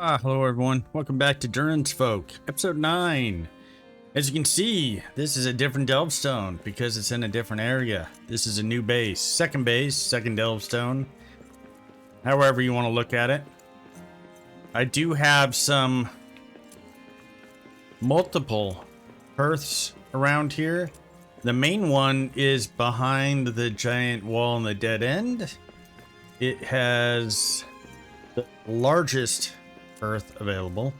Hello everyone. Welcome back to Durins folk, episode 9. As you can see, this is a different Delvestone because it's in a different area. This is a new base, second Delvestone. However you want to look at it. I do have some multiple hearths around here. The main one is behind the giant wall in the dead end. It has the largest earth available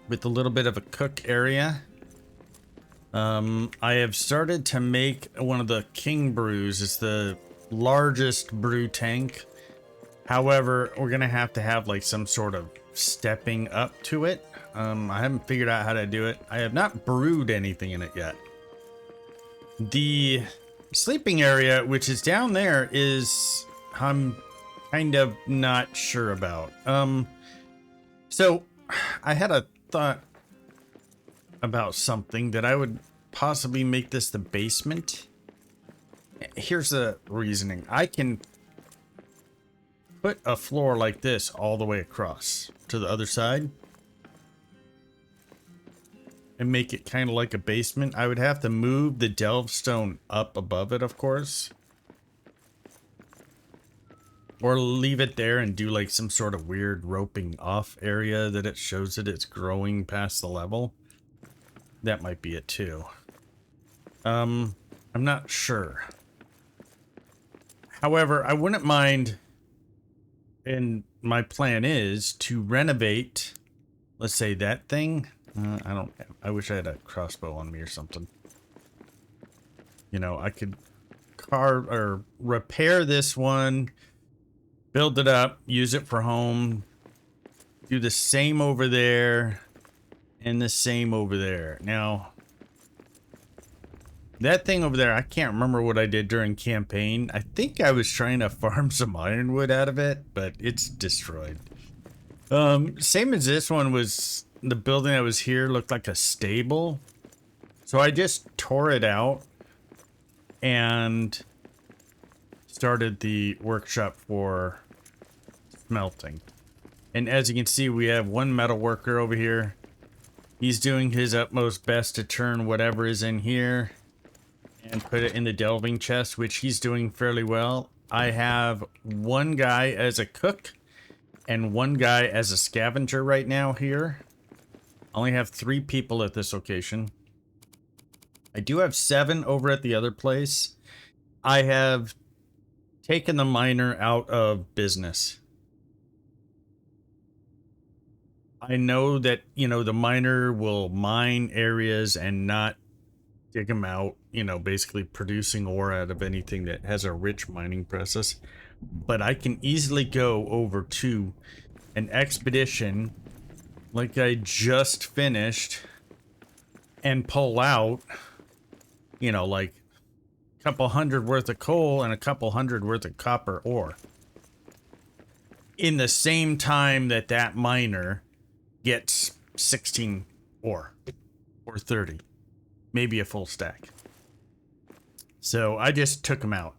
with a little bit of a cook area. I have started to make one of the king brews. It's the largest brew tank. However, we're gonna have to have like some sort of stepping up to it. I haven't figured out how to do it. I have not brewed anything in it yet. The sleeping area, which is down there, is I'm kind of not sure about. So I had a thought about something that I would possibly make this the basement. Here's the reasoning. I can put a floor like this all the way across to the other side and make it kind of like a basement. I would have to move the Delvestone up above it, of course. Or leave it there and do like some sort of weird roping off area that it shows that it's growing past the level. That might be it too. I'm not sure. However, I wouldn't mind, and my plan is to renovate, let's say that thing. I wish I had a crossbow on me or something. You know, I could carve or repair this one, build it up, use it for home, do the same over there, and the same over there. Now, that thing over there, I can't remember what I did during campaign. I think I was trying to farm some ironwood out of it, but it's destroyed. Same as this one was, the building that was here looked like a stable. So I just tore it out and started the workshop for smelting. And as you can see, we have one metal worker over here. He's doing his utmost best to turn whatever is in here and put it in the delving chest, which he's doing fairly well. I have one guy as a cook and one guy as a scavenger right now here. I only have 3 people at this location. I do have 7 over at the other place. I have taken the miner out of business. I know that, you know, the miner will mine areas and not dig them out, you know, basically producing ore out of anything that has a rich mining process. But I can easily go over to an expedition like I just finished and pull out, you know, like a couple hundred worth of coal and a couple hundred worth of copper ore in the same time that that miner gets 16 ore or 30, maybe a full stack. So I just took them out.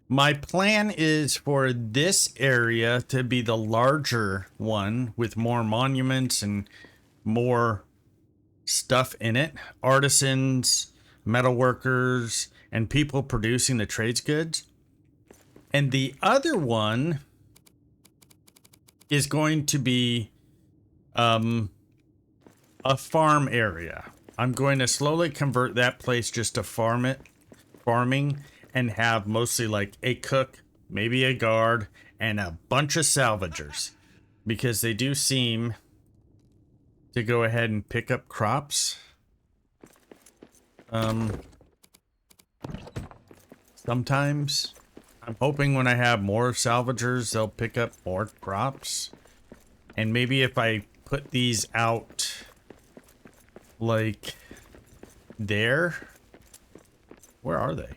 My plan is for this area to be the larger one with more monuments and more stuff in it. Artisans, metal workers, and people producing the trades goods. And the other one is going to be a farm area. I'm going to slowly convert that place just to farming, and have mostly like a cook, maybe a guard, and a bunch of salvagers, because they do seem to go ahead and pick up crops. Sometimes I'm hoping when I have more salvagers, they'll pick up more crops. And maybe if I put these out like there, where are they?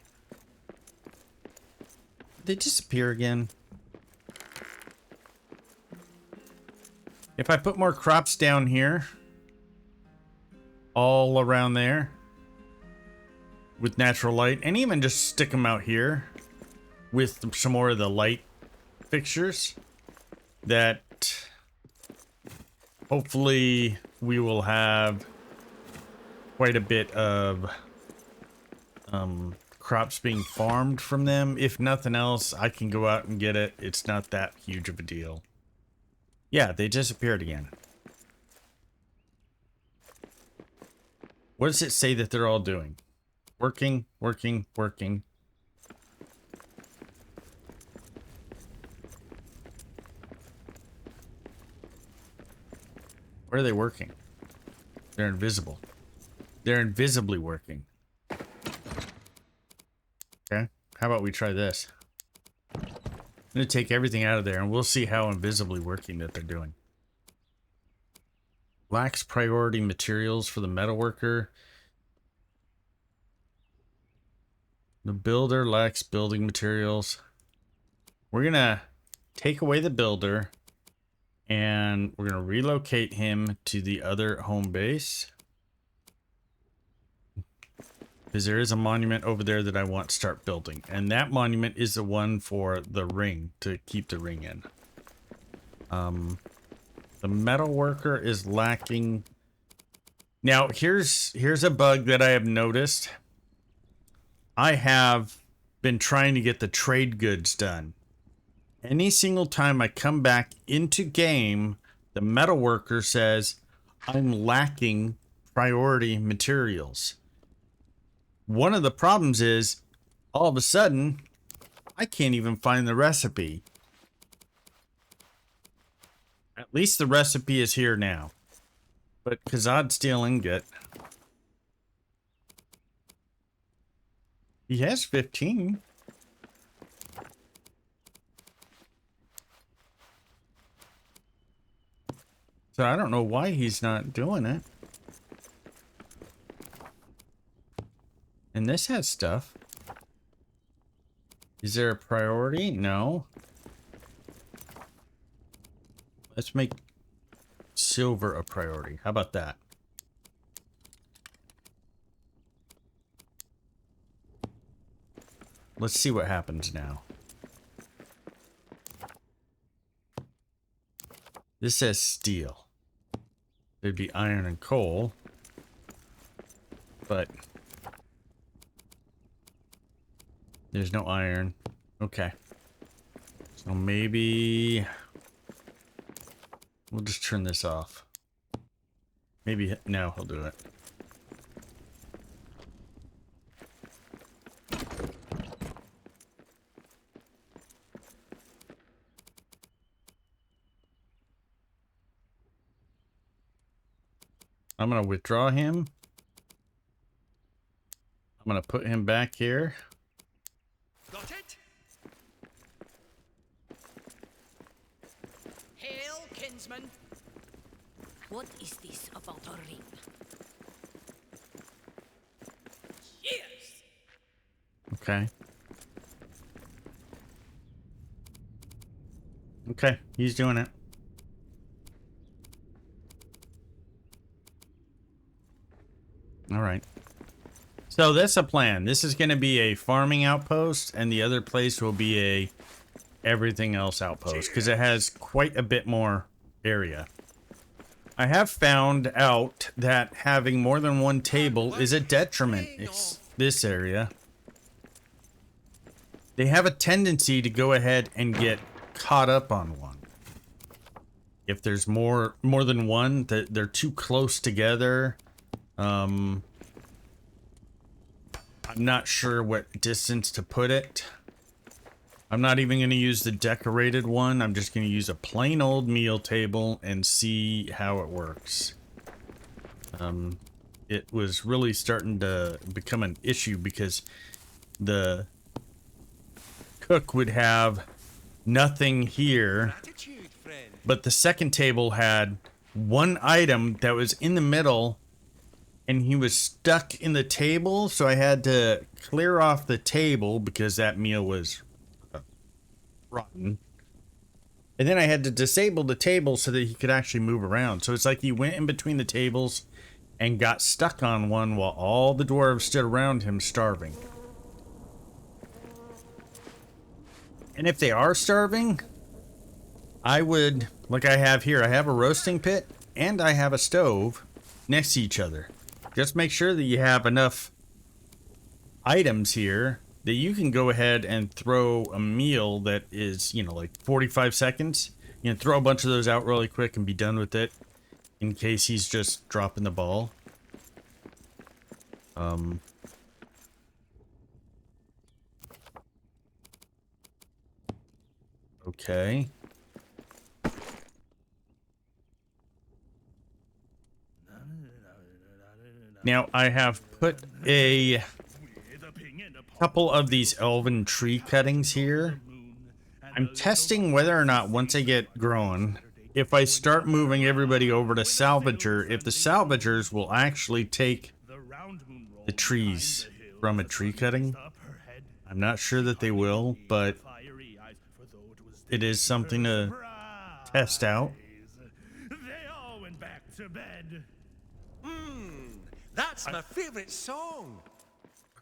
They disappear again. If I put more crops down here, all around there, with natural light, and even just stick them out here with some more of the light fixtures, that hopefully we will have quite a bit of crops being farmed from them. If nothing else, I can go out and get it. It's not that huge of a deal. Yeah, they disappeared again. What does it say that they're all doing? Working, working, working. Where are they working? They're invisible. They're invisibly working. Okay, how about we try this? I'm gonna take everything out of there and we'll see how invisibly working that they're doing. Lacks priority materials for the metalworker. The builder lacks building materials. We're gonna take away the builder and we're gonna relocate him to the other home base. Because there is a monument over there that I want to start building. And that monument is the one for the ring, to keep the ring in. The metal worker is lacking. Now, here's a bug that I have noticed. I have been trying to get the trade goods done. Any single time I come back into game, the metal worker says, I'm lacking priority materials. One of the problems is, all of a sudden, I can't even find the recipe. At least the recipe is here now. But Kazad steel ingot. He has 15. So I don't know why he's not doing it. And this has stuff. Is there a priority? No. Let's make silver a priority. How about that? Let's see what happens now. This says steel. There'd be iron and coal. But there's no iron. Okay. So maybe we'll just turn this off. Maybe now he'll do it. I'm gonna withdraw him. I'm gonna put him back here. Got it? Hail, kinsman. What is this about a ring? Yes. Okay. Okay, he's doing it. All right. So that's a plan. This is going to be a farming outpost, and the other place will be a everything else outpost because it has quite a bit more area. I have found out that having more than one table is a detriment. It's this area. They have a tendency to go ahead and get caught up on one. If there's more than one, that they're too close together. I'm not sure what distance to put it. I'm not even going to use the decorated one. I'm just going to use a plain old meal table and see how it works. It was really starting to become an issue because the cook would have nothing here, but the second table had one item that was in the middle and he was stuck in the table, so I had to clear off the table because that meal was rotten. And then I had to disable the table so that he could actually move around. So it's like he went in between the tables and got stuck on one while all the dwarves stood around him starving. And if they are starving, I would, like I have here, I have a roasting pit and I have a stove next to each other. Just make sure that you have enough items here that you can go ahead and throw a meal that is, you know, like 45 seconds. You know, throw a bunch of those out really quick and be done with it in case he's just dropping the ball. Okay. Now I have put a couple of these elven tree cuttings here. I'm testing whether or not once they get grown, if I start moving everybody over to salvager, if the salvagers will actually take the trees from a tree cutting. I'm not sure that they will, but it is something to test out. They all went back to bed. That's my favorite song.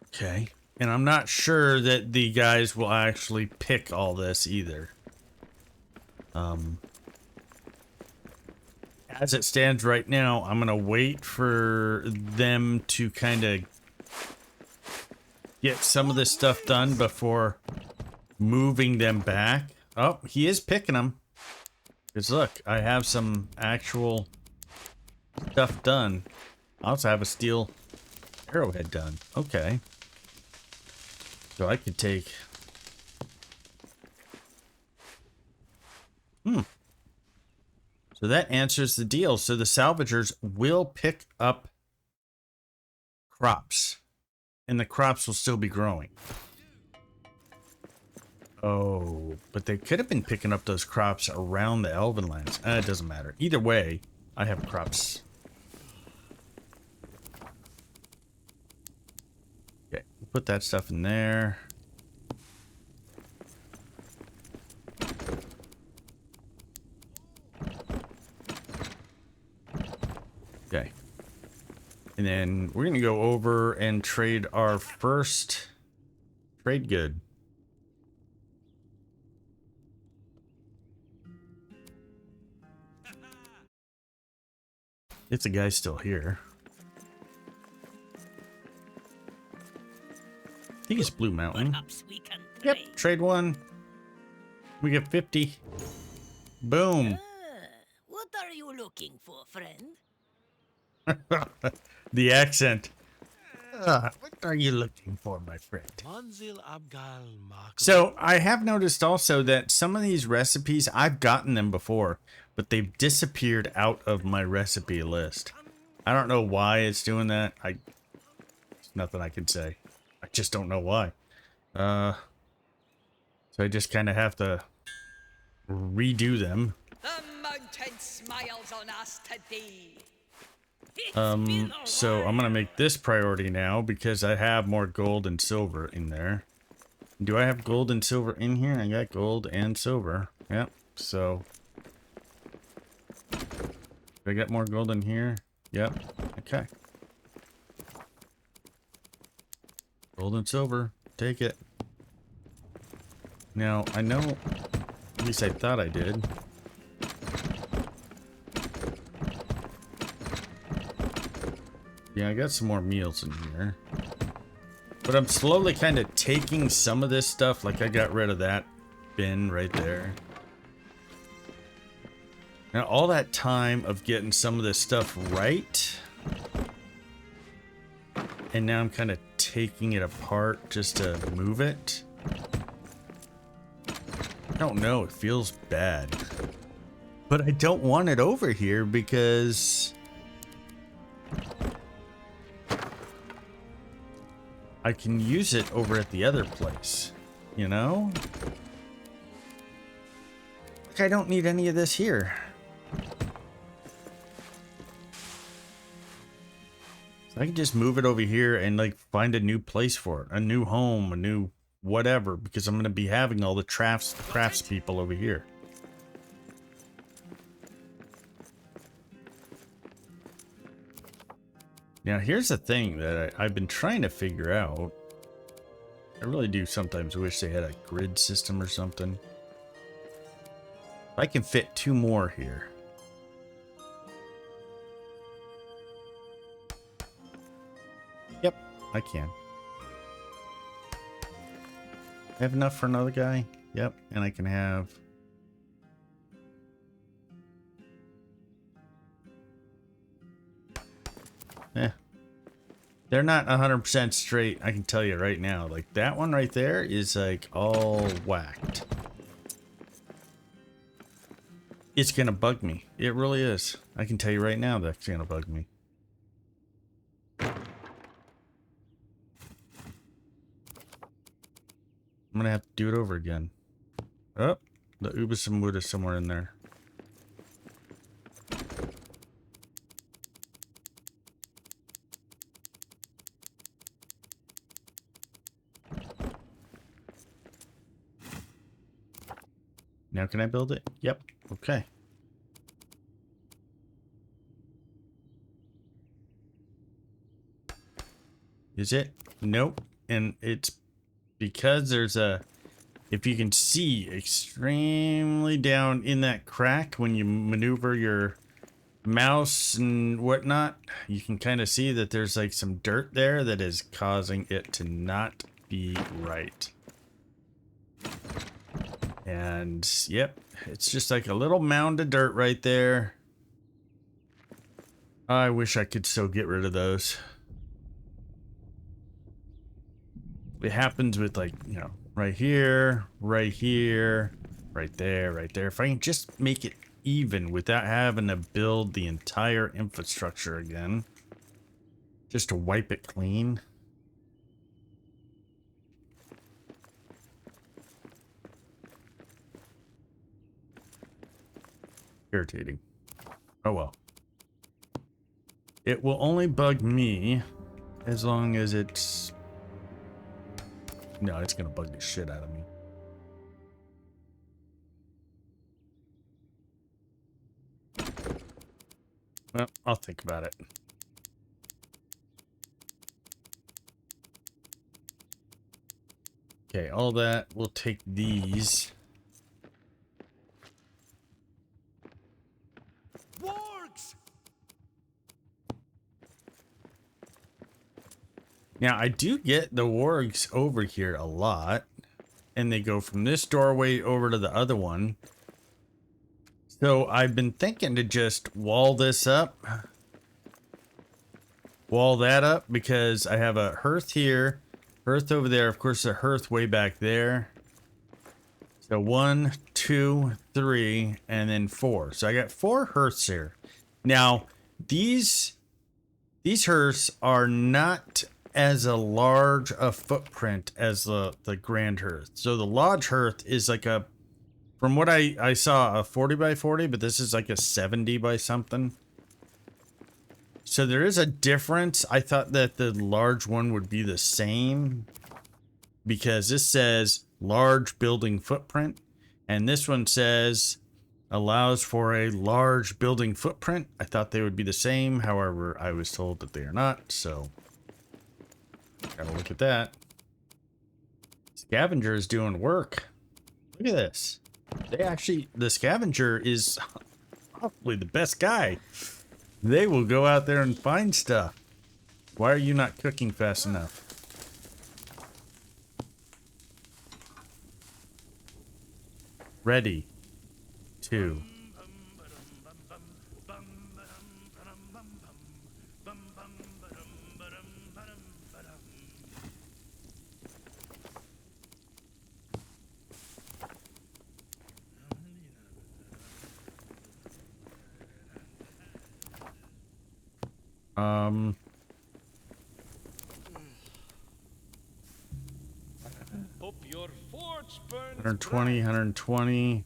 Okay. And I'm not sure that the guys will actually pick all this either. As it stands right now, I'm gonna wait for them to kind of get some of this stuff done before moving them back. Oh, he is picking them. Because look, I have some actual stuff done. I also have a steel arrowhead done. Okay. So I could take... So that answers the deal. So the salvagers will pick up crops. And the crops will still be growing. Oh, but they could have been picking up those crops around the elven lands. It doesn't matter. Either way, I have crops. Okay, put that stuff in there. Okay. And then we're going to go over and trade our first trade good. If the guy's still here. I think it's Blue Mountain. Perhaps we can Yep, trade. trade one. We get 50. Boom. What are you looking for, friend? The accent. What are you looking for, my friend? So I have noticed also that some of these recipes, I've gotten them before, but they've disappeared out of my recipe list. I don't know why it's doing that. There's nothing I can say. I just don't know why. So I just kind of have to redo them. The mountain smiles on us today. So I'm gonna make this priority now because I have more gold and silver in there. Do I have gold and silver in here? I got gold and silver. Yep. So do I got more gold in here? Yep. Okay. Gold and silver. Take it. Now I know, at least I thought I did. Yeah, I got some more meals in here. But I'm slowly kind of taking some of this stuff. Like I got rid of that bin right there. Now all that time of getting some of this stuff right. And now I'm kind of taking it apart just to move it. I don't know, it feels bad. But I don't want it over here because... I can use it over at the other place, you know? Like I don't need any of this here. So I can just move it over here and like find a new place for it, a new home, a new whatever, because I'm going to be having all the crafts people over here. Now, here's the thing that I've been trying to figure out. I really do sometimes wish they had a grid system or something. I can fit 2 more here. Yep, I can. I have enough for another guy. Yep, and I can have... They're not 100% straight, I can tell you right now. Like, that one right there is, like, all whacked. It's gonna bug me. It really is. I can tell you right now that's gonna bug me. I'm gonna have to do it over again. Oh, the Ubisam is somewhere in there. Now can I build it? Yep. Okay. Is it? Nope. And it's because there's a... If you can see extremely down in that crack when you maneuver your mouse and whatnot, you can kind of see that there's like some dirt there that is causing it to not be right. And yep, it's just like a little mound of dirt right there. I wish I could still get rid of those. It happens with, like, you know, right here, right here, right there, right there. If I can just make it even without having to build the entire infrastructure again, just to wipe it clean. Irritating. Oh well. It will only bug me as long as it's... No, it's gonna bug the shit out of me. Well, I'll think about it. Okay, all that. We'll take these. Wargs! Now, I do get the wargs over here a lot. And they go from this doorway over to the other one. So I've been thinking to just wall this up. Wall that up because I have a hearth here. Hearth over there. Of course, a hearth way back there. So 1, 2, 3, and then 4. So I got 4 hearths here. Now, these hearths are not as a large a footprint as the grand hearth. So the lodge hearth is like a, from what I saw, a 40 by 40, but this is like a 70 by something. So there is a difference. I thought that the large one would be the same because this says large building footprint and this one says allows for a large building footprint. I thought they would be the same. However, I was told that they are not. So gotta look at that. Scavenger is doing work. Look at this. They actually, the scavenger is probably the best guy. They will go out there and find stuff. Why are you not cooking fast enough? Ready. 2. Hope your forge burns 120, 120,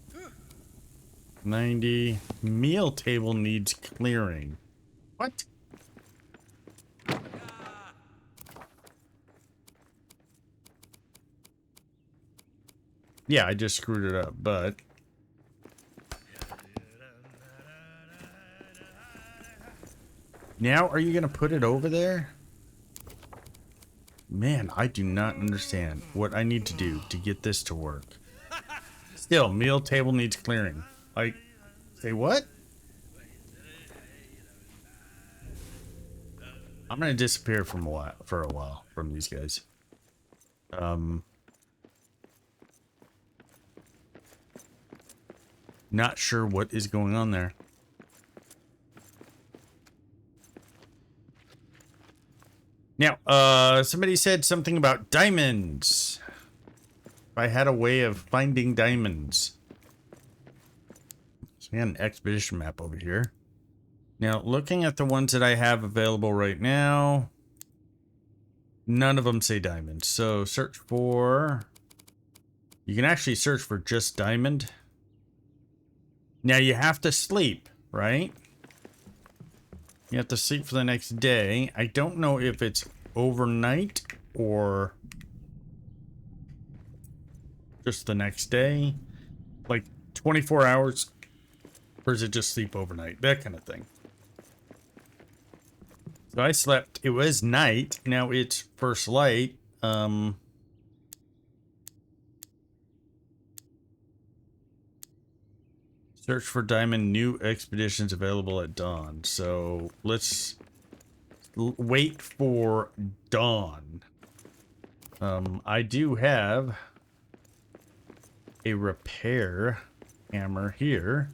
90. Meal table needs clearing. What? Yeah, I just screwed it up, but... Now, are you gonna put it over there? Man, I do not understand what I need to do to get this to work. Still, meal table needs clearing. Like, say what? I'm gonna disappear for a while from these guys. Not sure what is going on there. Now, somebody said something about diamonds. If I had a way of finding diamonds. So we got an expedition map over here. Now, looking at the ones that I have available right now, none of them say diamond. So search for... You can actually search for just diamond. Now you have to sleep, right? You have to sleep for the next day. I don't know if it's overnight or just the next day. Like 24 hours, or is it just sleep overnight? That kind of thing. So I slept. It was night. Now it's first light. Search for diamond, new expeditions available at dawn. So let's wait for dawn. I do have a repair hammer here.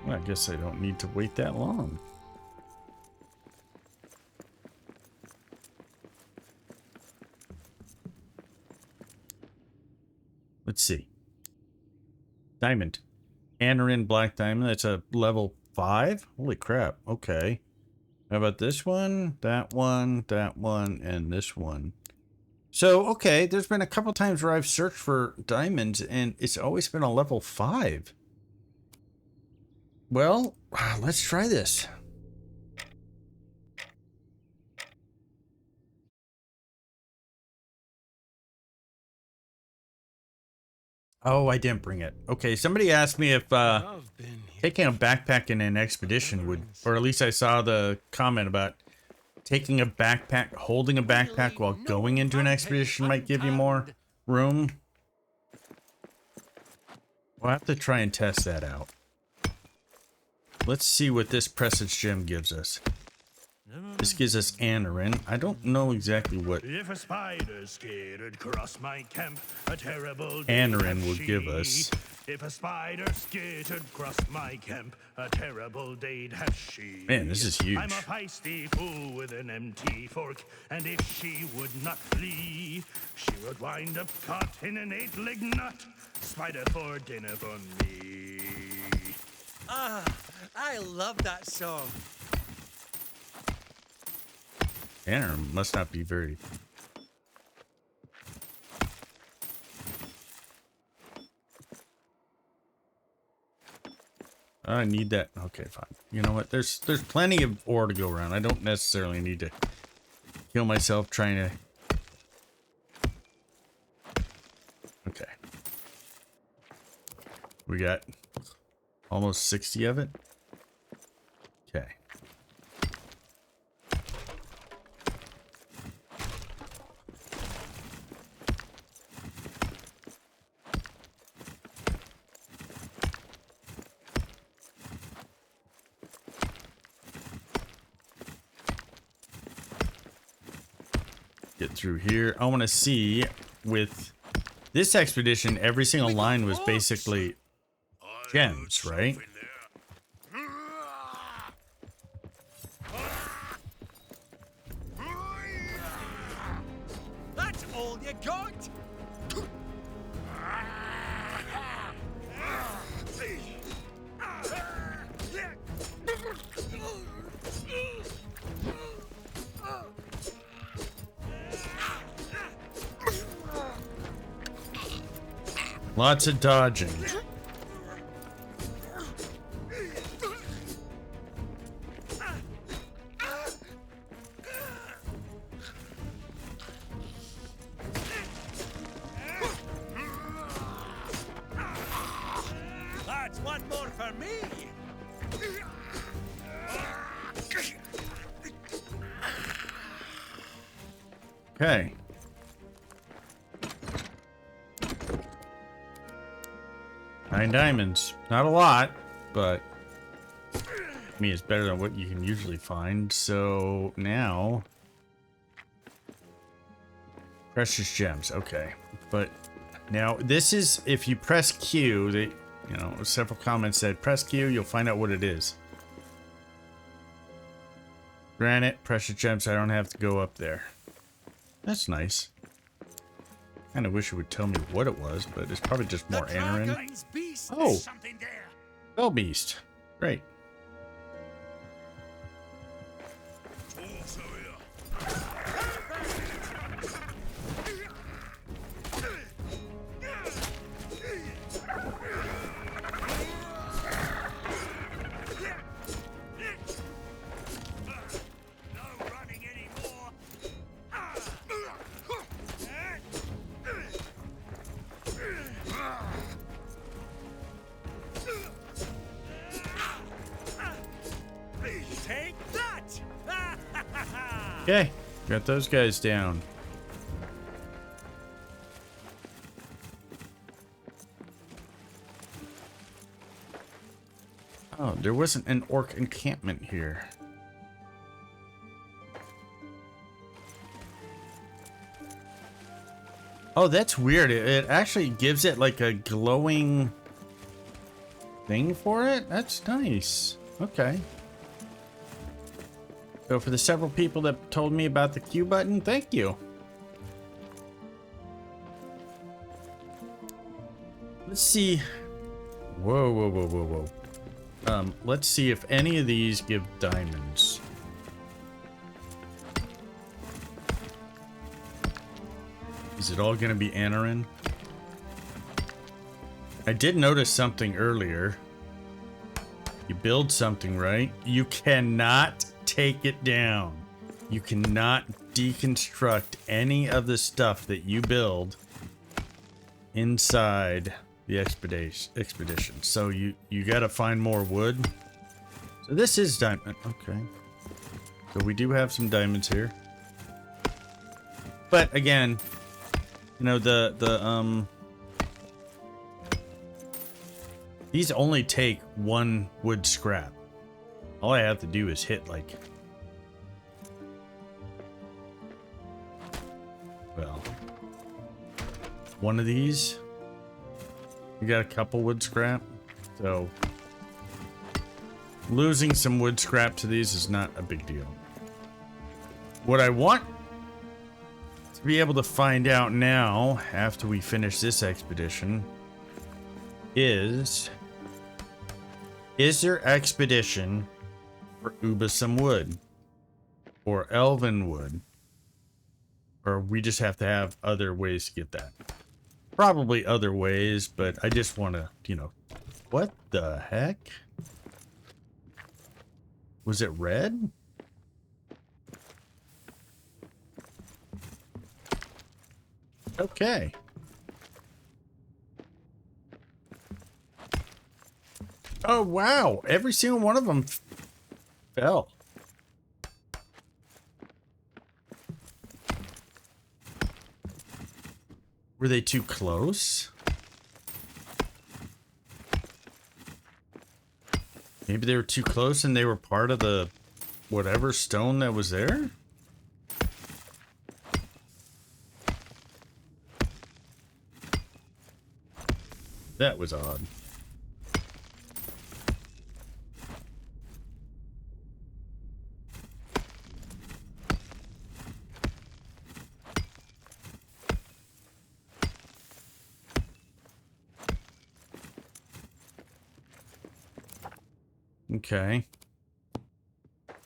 Well, I guess I don't need to wait that long. Let's see. Diamond. Anarin black diamond. That's a level 5. Holy crap. Okay. How about this one, that one, and this one? So, okay, there's been a couple times where I've searched for diamonds, and it's always been a level 5. Well, let's try this. Oh, I didn't bring it. Okay, somebody asked me if taking a backpack in an expedition would, or at least I saw the comment about taking a backpack, holding a backpack while going into an expedition might give you more room. We'll have to try and test that out. Let's see what this presage gem gives us. This gives us Anarin. I don't know exactly what If a spider skated across my camp, a terrible Anarin will give us. If a spider skated across my camp, a terrible day'd have she. Man, this is huge. I'm a feisty fool with an empty fork, and if she would not flee, she would wind up caught in an 8-legged knot. Spider for dinner for me. Ah, I love that song. Anarin must not be very... I need that. Okay, fine. You know what? There's plenty of ore to go around. I don't necessarily need to kill myself trying to... Okay. We got almost 60 of it. Okay. Get through here. I want to see with this expedition, every single line was basically gems, right? That's all you got? Lots of dodging. That's one more for me. Okay. Nine diamonds. Not a lot, but I mean, it's better than what you can usually find. So now, precious gems. Okay, but now this is if you press Q. They, you know, several comments said press Q. You'll find out what it is. Granite, precious gems. I don't have to go up there. That's nice. Kind of wish it would tell me what it was, but it's probably just more Anarin. Oh, Bell Beast. Great. Take that! Okay, got those guys down. Oh, there wasn't an orc encampment here. Oh, that's weird. It actually gives it like a glowing thing for it. That's nice. Okay. So for the several people that told me about the Q button, thank you. Let's see. Whoa, whoa, whoa, whoa, whoa. Let's see if any of these give diamonds. Is it all gonna be Anarin? I did notice something earlier. You build something, right? You cannot take it down. You cannot deconstruct any of the stuff that you build inside the expedition. So you gotta find more wood. So this is diamond. Okay. So we do have some diamonds here. But again, you know, these only take one wood scrap. All I have to do is hit like, well, one of these. We got a couple wood scrap, so losing some wood scrap to these is not a big deal. What I want to be able to find out now, after we finish this expedition, is there expedition for Ubasam wood or Elven wood, or we just have to have other ways to get that? Probably other ways, but I just want to, you know, what the heck? Was it red? Okay. Oh, wow. Every single one of them fell. Were they too close? Maybe they were too close and they were part of the whatever stone that was there? That was odd. Okay.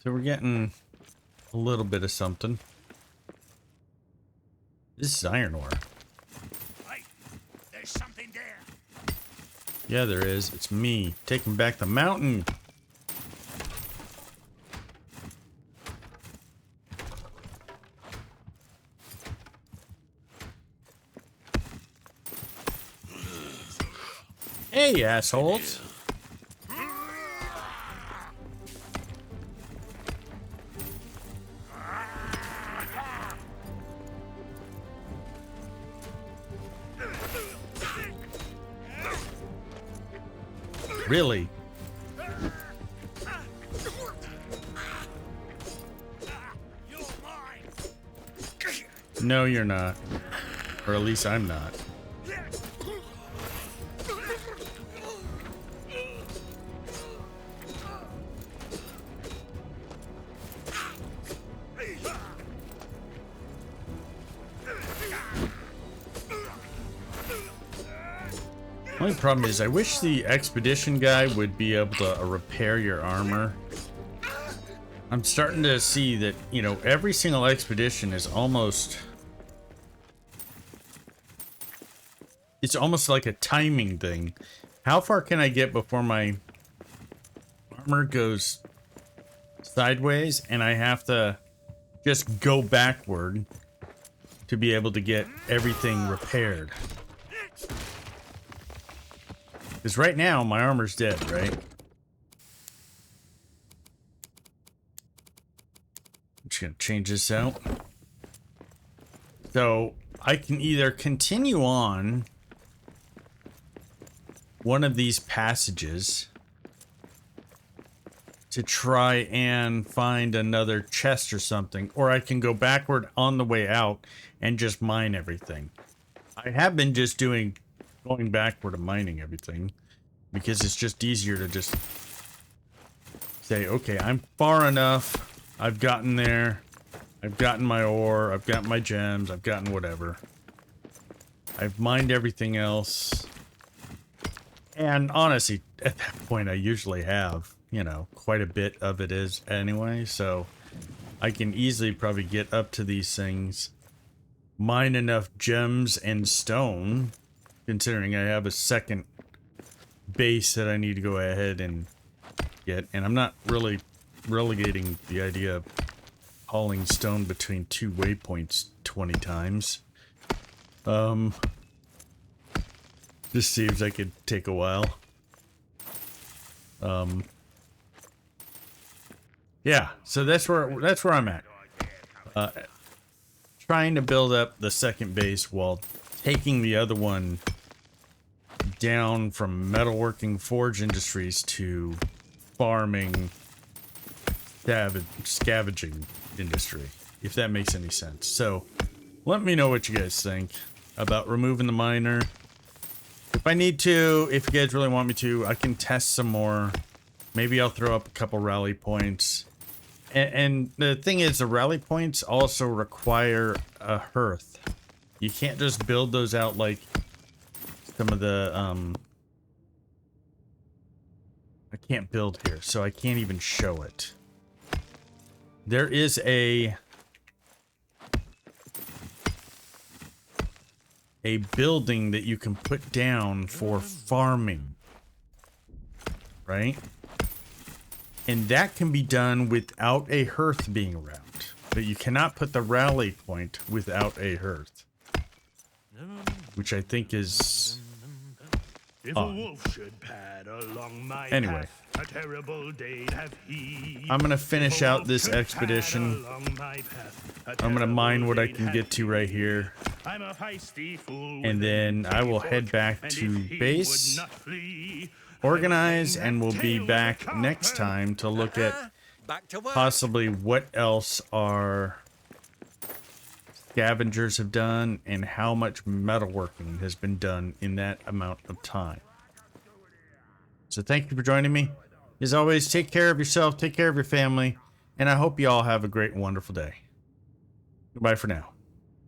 So we're getting a little bit of something. This is iron ore. Right. There's something there. Yeah, there is. It's me taking back the mountain. Hey, assholes. Really? No, you're not. Or at least I'm not. Only problem is I wish the expedition guy would be able to repair your armor. I'm starting to see that, you know, every single expedition is almost... It's almost like a timing thing. How far can I get before my armor goes sideways and I have to just go backward to be able to get everything repaired? Because right now, my armor's dead, right? I'm just gonna change this out. So, I can either continue on one of these passages to try and find another chest or something, or I can go backward on the way out and just mine everything. I have been just going backward and mining everything because it's just easier to just say, okay, I'm far enough, I've gotten there, I've gotten my ore, I've gotten my gems, I've gotten whatever. I've mined everything else. And honestly, at that point, I usually have, you know, quite a bit of it is anyway, so I can easily probably get up to these things, mine enough gems and stone, considering I have a second base that I need to go ahead and get, and I'm not really relegating the idea of hauling stone between two waypoints 20 times. This seems like it'd take a while. Yeah, so that's where I'm at. Trying to build up the second base while taking the other one down from metalworking forge industries to farming scavenging industry, if that makes any sense. So let me know what you guys think about removing the miner. If I need to, if you guys really want me to, I can test some more. Maybe I'll throw up a couple rally points. And the thing is, the rally points also require a hearth. You can't just build those out like some of the, I can't build here, so I can't even show it. There is a building that you can put down for farming, right? And that can be done without a hearth being around, but you cannot put the rally point without a hearth, which I think is If a wolf should pad along my anyway. path, a terrible day'd have he. I'm gonna finish out this expedition. I'm gonna mine what I can get to right here, I'm a feisty fool, and then I will head back to base, organize, and we'll be back next time to look at Back to work. possibly what else our scavengers have done and how much metalworking has been done in that amount of time. So thank you for joining me. As always, take care of yourself, take care of your family, and I hope you all have a great and wonderful day. Goodbye for now.